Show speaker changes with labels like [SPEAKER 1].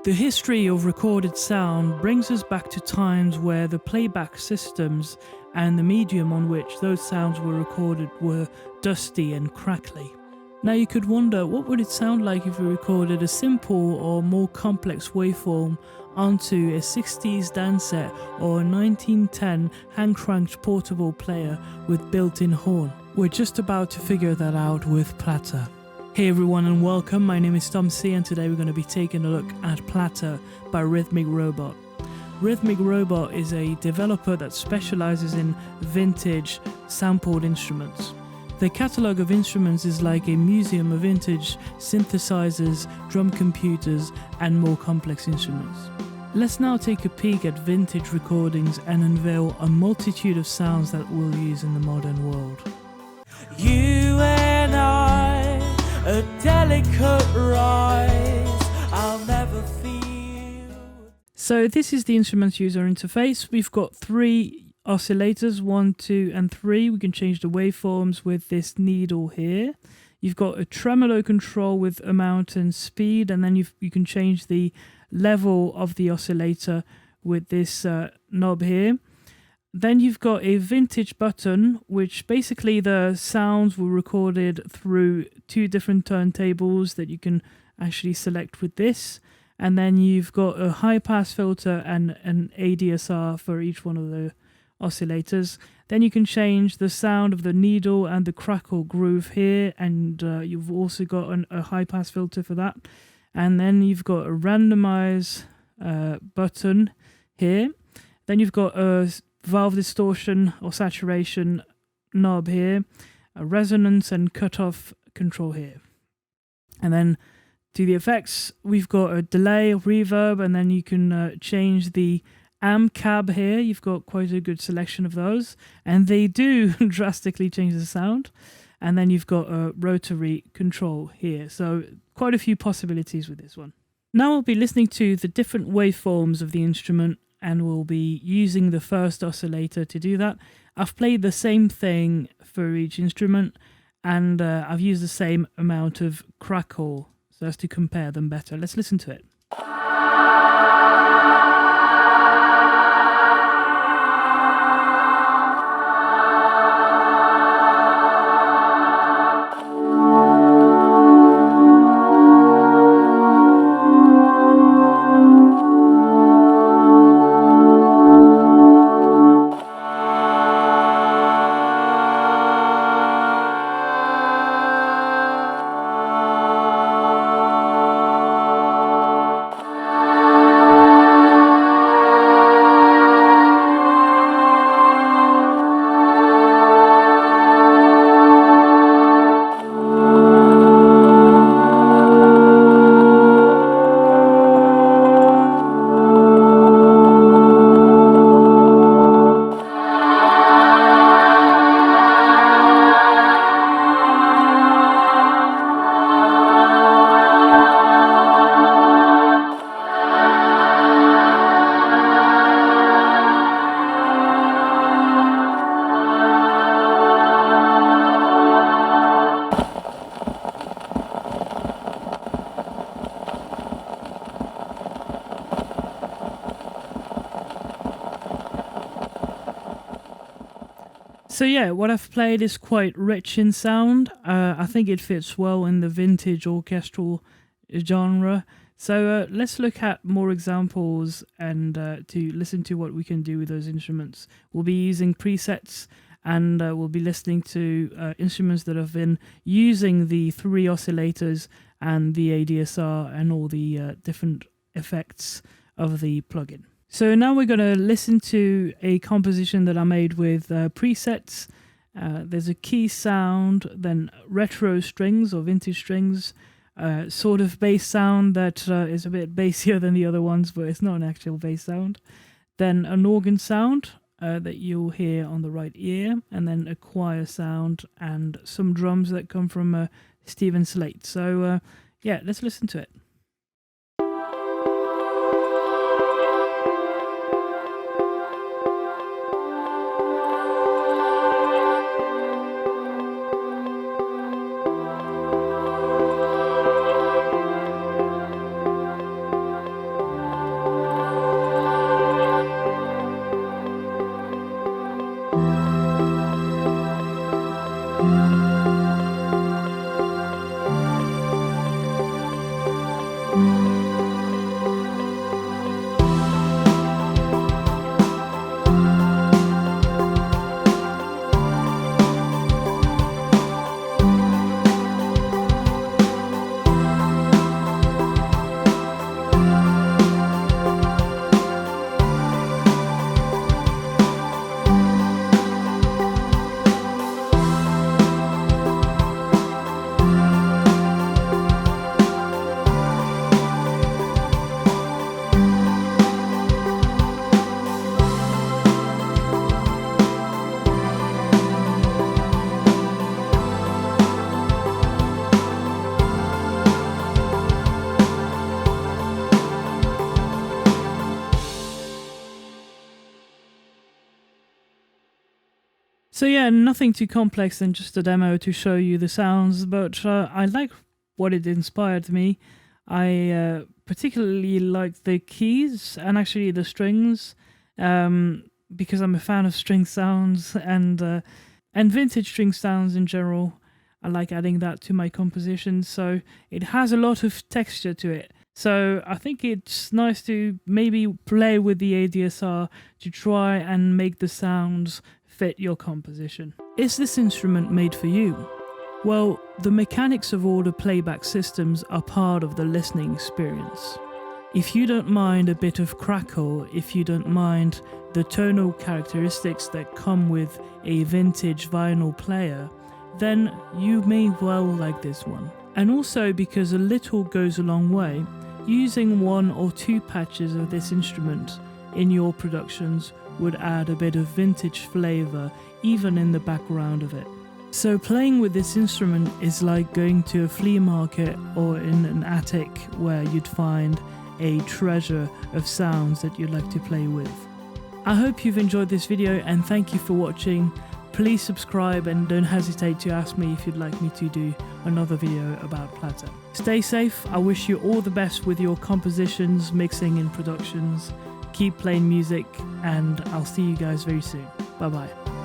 [SPEAKER 1] The history of recorded sound brings us back to times where the playback systems and the medium on which those sounds were recorded were dusty and crackly. Now you could wonder, what would it sound like if we recorded a simple or more complex waveform onto a 60s dance set or a 1910 hand-cranked portable player with built-in horn? We're just about to figure that out with Platter. Hey everyone and welcome, my name is ThomC and today we're going to be taking a look at Platter by Rhythmic Robot. Rhythmic Robot is a developer that specializes in vintage sampled instruments. Their catalogue of instruments is like a museum of vintage synthesizers, drum computers and more complex instruments. Let's now take a peek at vintage recordings and unveil a multitude of sounds that we'll use in the modern world. You and I, a delicate rise, I'll never feel. So this is the instruments user interface. We've got 3 oscillators, 1, 2 and 3. We can change the waveforms with this needle here. You've got a tremolo control with amount and speed, and then you can change the level of the oscillator with this knob here. Then you've got a vintage button, which basically the sounds were recorded through 2 different turntables that you can actually select with this. And then you've got a high pass filter and an ADSR for each one of the oscillators. Then you can change the sound of the needle and the crackle groove here, and you've also got a high pass filter for that. And then you've got a randomize button here. Then you've got a valve distortion or saturation knob here, a resonance and cutoff control here. And then to the effects, we've got a delay, reverb, and then you can change the amp cab here. You've got quite a good selection of those, and they do drastically change the sound. And then you've got a rotary control here. So quite a few possibilities with this one. Now we'll be listening to the different waveforms of the instrument, and we'll be using the first oscillator to do that. I've played the same thing for each instrument, and I've used the same amount of crackle so as to compare them better. Let's listen to it. So yeah, what I've played is quite rich in sound. I think it fits well in the vintage orchestral genre. So let's look at more examples and to listen to what we can do with those instruments. We'll be using presets, and we'll be listening to instruments that have been using the 3 oscillators and the ADSR and all the different effects of the plugin. So now we're going to listen to a composition that I made with presets. There's a key sound, then retro strings or vintage strings, sort of bass sound that is a bit bassier than the other ones, but it's not an actual bass sound. Then an organ sound that you'll hear on the right ear, and then a choir sound and some drums that come from Stephen Slate. So yeah, let's listen to it. So yeah, nothing too complex than just a demo to show you the sounds, but I like what it inspired me. I particularly like the keys and actually the strings, because I'm a fan of string sounds and vintage string sounds in general. I like adding that to my compositions, so it has a lot of texture to it. So I think it's nice to maybe play with the ADSR to try and make the sounds fit your composition. Is this instrument made for you? Well, the mechanics of all the playback systems are part of the listening experience. If you don't mind a bit of crackle, if you don't mind the tonal characteristics that come with a vintage vinyl player, then you may well like this one. And also because a little goes a long way, using 1 or 2 patches of this instrument in your productions would add a bit of vintage flavour even in the background of it. So playing with this instrument is like going to a flea market or in an attic where you'd find a treasure of sounds that you'd like to play with. I hope you've enjoyed this video and thank you for watching. Please subscribe and don't hesitate to ask me if you'd like me to do another video about Platter. Stay safe, I wish you all the best with your compositions, mixing and productions. Keep playing music and I'll see you guys very soon. Bye bye.